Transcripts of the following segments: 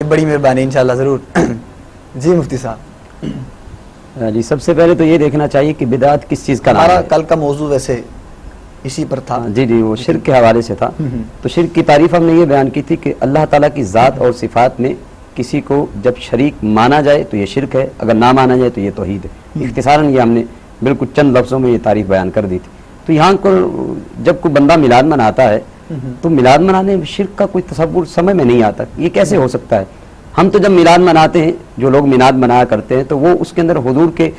بڑی مہربانی انشاءاللہ ضرور. جی مفتی صاحب. جی سب سے پہلے تو یہ دیکھنا چاہیے کہ بدعت کس چیز کا نام ہمارا ہے. کل کا موضوع ویسے اسی پر تھا. جی وہ شرک کے حوالے سے تھا. تو شرک کی تعریف ہم نے یہ بیان کی تھی کہ اللہ تعالیٰ کی ذات اور صفات میں کسی کو جب شریک مانا جائے تو یہ شرک ہے، اگر نہ مانا جائے تو یہ توحید ہے. اختصاراً یہ ہم نے بالکل چند لفظوں میں یہ تعریف بیان کر دی تھی. تو یہاں کو جب کوئی بندہ میلاد مناتا ہے تو میلاد منانے میں شرک کا کوئی تصور سمجھ میں نہیں آتا. یہ کیسے ہو سکتا ہے؟ ہم تو جب میلاد مناتے ہیں، جو لوگ میلاد منایا کرتے ہیں، تو وہ اس کے اندر حضور کے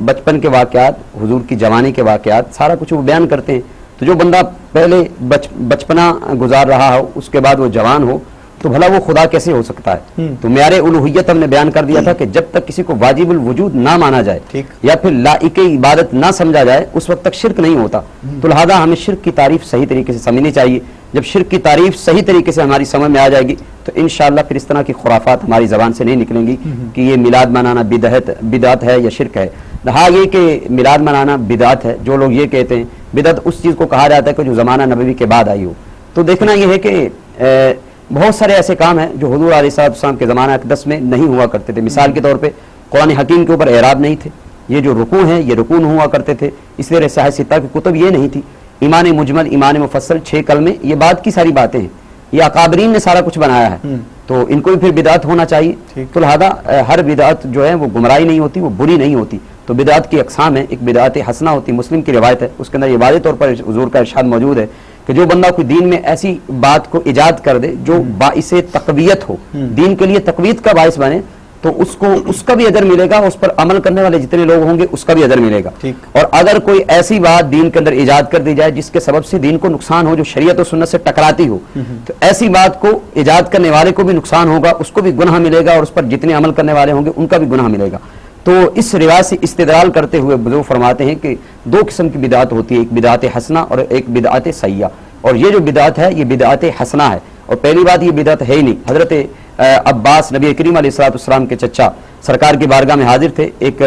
بچپن کے واقعات، حضور کی جوانی کے واقعات، سارا کچھ وہ بیان کرتے ہیں. تو جو بندہ پہلے بچپنا گزار رہا ہو، اس کے بعد وہ جوان ہو، تو بھلا وہ خدا کیسے ہو سکتا ہے؟ تو معیار الوہیت ہم نے بیان کر دیا تھا کہ جب تک کسی کو واجب الوجود نہ مانا جائے یا پھر لائق عبادت نہ سمجھا جائے اس وقت تک شرک نہیں ہوتا. تو لہذا ہمیں شرک کی تعریف صحیح طریقے سے سمجھنی چاہیے. جب شرک کی تعریف صحیح طریقے سے ہماری سمجھ میں آ جائے گی تو انشاءاللہ پھر اس طرح کی خرافات ہماری زبان سے نہیں نکلیں گی کہ یہ میلاد منانا بدعت ہے یا شرک ہے. رہا یہ کہ میلاد منانا بدعت ہے، جو لوگ یہ کہتے ہیں بدعت اس چیز کو کہا جاتا ہے کہ جو زمانہ نبوی کے بعد آئی ہو. تو دیکھنا یہ ہے کہ بہت سارے ایسے کام ہیں جو حضور علیہ السلام کے زمانہ اقدس میں نہیں ہوا کرتے تھے. مثال کے طور پہ قرآن حکیم کے اوپر اعراب نہیں تھے. یہ جو رکوع ہیں یہ رکوع ہوا کرتے تھے. اس لیے صحیح ستہ کی کتب یہ نہیں تھی. ایمان مجمل، ایمان مفصل، 6 کلمے، یہ بعد کی ساری باتیں ہیں. یہ اکابرین نے سارا کچھ بنایا ہے. تو ان کو بھی پھر بدعت ہونا چاہیے. تو لہذا ہر بدعت جو ہے وہ گمراہی نہیں ہوتی، وہ بری نہیں ہوتی. تو بدعت کی اقسام ہے. ایک بدعت حسنہ ہوتی، مسلم کی روایت ہے، اس کے اندر یہ واضح طور پر حضور کا ارشاد موجود ہے کہ جو بندہ کوئی دین میں ایسی بات کو ایجاد کر دے جو باعث تقویت ہو، دین کے لیے تقویت کا باعث بنے، تو اس کا بھی اجر ملے گا، اس پر عمل کرنے والے جتنے لوگ ہوں گے اس کا بھی اجر ملے گا. اور اگر کوئی ایسی بات دین کے اندر ایجاد کر دی جائے جس کے سبب سے دین کو نقصان ہو، جو شریعت و سنت سے ٹکراتی ہو، تو ایسی بات کو ایجاد کرنے والے کو بھی نقصان ہوگا، اس کو بھی گناہ ملے گا، اور اس پر جتنے عمل کرنے والے ہوں گے ان کا بھی گناہ ملے گا. تو اس روایت سے استدلال کرتے ہوئے بزرگ فرماتے ہیں کہ 2 قسم کی بدعت ہوتی ہے، ایک بدعت حسنہ اور ایک بدعت سیئہ. اور یہ جو بدعت ہے یہ بدعت حسنہ ہے. اور پہلی بات یہ بدعت ہے ہی نہیں. حضرت عباس نبی کریم علیہ السلام کے چچا سرکار کی بارگاہ میں حاضر تھے. ایک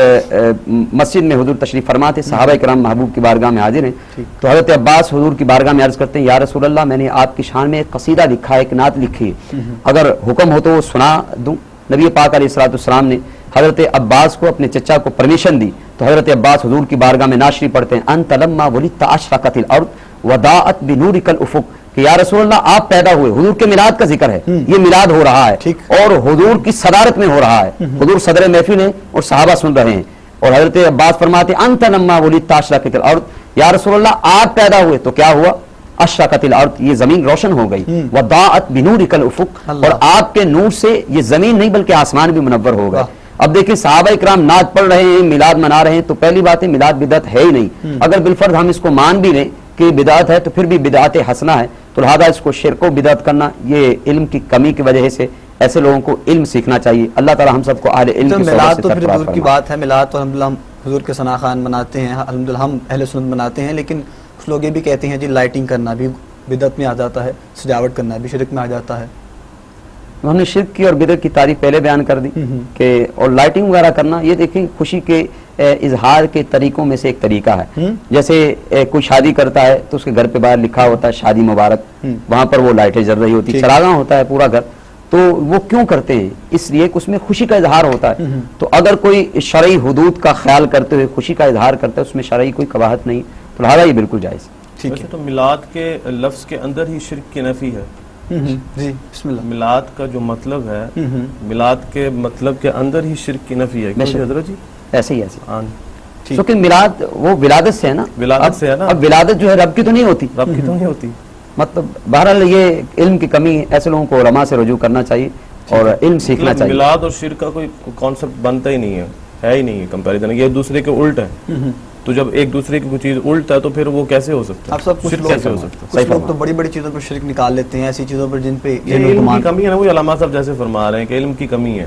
مسجد میں حضور تشریف فرما تھے، صحابہ کرام محبوب کی بارگاہ میں حاضر ہیں. تو حضرت عباس حضور کی بارگاہ میں عرض کرتے ہیں، یا رسول اللہ میں نے آپ کی شان میں ایک قصیدہ لکھا ہے، ایک نعت لکھی ہے، اگر حکم ہو تو وہ سنا دوں. نبی پاک علیہ السلام نے حضرت عباس کو، اپنے چچا کو پرمیشن دی. تو حضرت عباس حضور کی بارگاہ میں نعت شریف پڑھتے ہیں، انت لما ولدت اشرقت الارض وضاءت بنورک الافق، کہ یا رسول اللہ آپ پیدا ہوئے. حضور کے میلاد کا ذکر ہے، یہ میلاد ہو رہا ہے اور حضور کی صدارت میں ہو رہا ہے. حضور صدر محفل ہیں اور صحابہ سن رہے ہیں. اور حضرت عباس فرماتے ہیں انت لما ولدت اشرقت الارض، یا رسول اللہ آپ پیدا ہوئے تو کیا ہوا؟ اشرقت الارض، یہ زمین روشن ہو گئی. وضاءت بنورک الافق، اور آپ کے نور سے یہ زمین نہیں بلکہ آسمان بھی منور ہو گئے. اب دیکھیں صحابہ کرام نعت پڑھ رہے ہیں، میلاد منا رہے ہیں، تو پہلی بات ہے میلاد بدعت ہے ہی نہیں. اگر بالفرض ہم اس کو مان بھی لیں کہ بدعت ہے تو پھر بھی بدعت حسنہ ہے. تو لہذا اس کو شرک و بدعت کرنا یہ علم کی کمی کی وجہ سے ایسے لوگوں کو علم سیکھنا چاہیے. اللہ تعالی ہم سب کو اہل علم کی میلاد تو پھر حضور کی بات ہے. میلاد تو الحمدللہ ہم حضور کے ثنا خوان مناتے ہیں، الحمدللہ ہم اہل سنت مناتے ہیں. لیکن کچھ لوگ یہ بھی کہتے ہیں جی لائٹنگ کرنا بھی بدعت میں آ جاتا ہے، سجاوٹ کرنا بھی شرک میں آ جاتا ہے. ہم نے شرک کی اور بدعت کی تعریف پہلے بیان کر دی کہ اور لائٹنگ وغیرہ کرنا یہ دیکھیں خوشی کے اظہار کے طریقوں میں سے ایک طریقہ ہے. جیسے کوئی شادی کرتا ہے تو اس کے گھر پہ باہر لکھا ہوتا ہے شادی مبارک، وہاں پر وہ لائٹیں جل رہی ہوتی، چراغاں ہوتا ہے پورا گھر. تو وہ کیوں کرتے ہیں؟ اس لیے کہ اس میں خوشی کا اظہار ہوتا ہے. تو اگر کوئی شرعی حدود کا خیال کرتے ہوئے خوشی کا اظہار کرتا ہے اس میں شرعی کوئی قباحت نہیں، تو لہٰذا یہ بالکل جائز. ٹھیک ہے. تو میلاد کے لفظ کے اندر ہی شرک کی نفی ہے. جی بسم اللہ. میلاد کا جو مطلب ہے، میلاد کے مطلب کے اندر ہی شرک کی نفی ہے. حضرت جی ایسے ہی ایسے کیونکہ میلاد وہ ولادت سے ہے نا. ولادت سے ہے نا. اب ولادت جو ہے رب کی تو نہیں ہوتی. رب کی تو نہیں ہوتی. مطلب بہرحال یہ علم کی کمی، ایسے لوگوں کو علماء سے رجوع کرنا چاہیے اور علم سیکھنا چاہیے. میلاد اور شرک کا کوئی کانسیپٹ بنتا ہی نہیں ہے ہی نہیں ہے کمپیریزن. یہ دوسرے کے الٹ ہے. تو جب ایک دوسرے کی کوئی چیز الٹ ہے تو پھر وہ کیسے ہو سکتا ہے؟ آپ سب کچھ لوگ تو بڑی بڑی چیزوں پر شرک نکال لیتے ہیں، ایسی چیزوں پر جن پہ علم کی کمی ہے نا. وہ علماء صاحب جیسے فرما رہے ہیں کہ علم کی کمی ہے.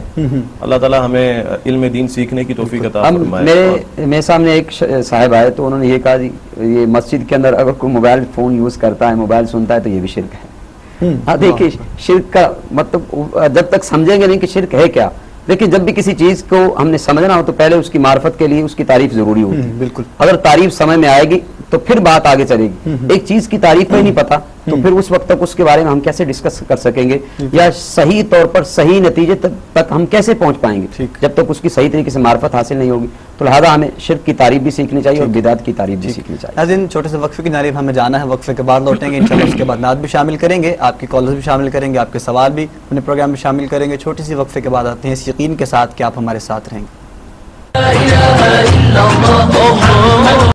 اللہ تعالیٰ ہمیں علم دین سیکھنے کی توفیق عطا فرمائے. میرے سامنے ایک صاحب آئے تو انہوں نے یہ کہا یہ مسجد کے اندر اگر کوئی موبائل فون یوز کرتا ہے، موبائل سنتا ہے تو یہ بھی شرک ہے. ہاں دیکھیے شرک کا مطلب جب تک سمجھیں گے نہیں کہ شرک ہے کیا. لیکن جب بھی کسی چیز کو ہم نے سمجھنا ہو تو پہلے اس کی معرفت کے لیے اس کی تعریف ضروری ہوتی ہے. بالکل. اگر تعریف سمجھ میں آئے گی تو پھر بات آگے چلے گی. ایک چیز کی تعریف کو ہی نہیں پتا تو پھر اس وقت تک اس کے بارے میں ہم کیسے ڈسکس کر سکیں گے یا صحیح طور پر صحیح نتیجے تک ہم کیسے پہنچ پائیں گے جب تک اس کی صحیح طریقے سے معرفت حاصل نہیں ہوگی. تو لہٰذا ہمیں شرک کی تعریف بھی سیکھنی چاہیے اور بدعت کی تعریف بھی سیکھنی چاہیے. ناظرین چھوٹے سے وقفے کی جانب ہمیں جانا ہے, وقفے کے بعد لوٹیں گے انشاءاللہ. اس کے بعد نعت بھی شامل کریں گے, آپ کی کالز بھی شامل کریں گے, آپ کے سوال بھی اپنے پروگرام میں شامل کریں گے. چھوٹی سی وقفے کے بعد آتے ہیں اس یقین کے ساتھ کہ آپ ہمارے ساتھ رہیں گے.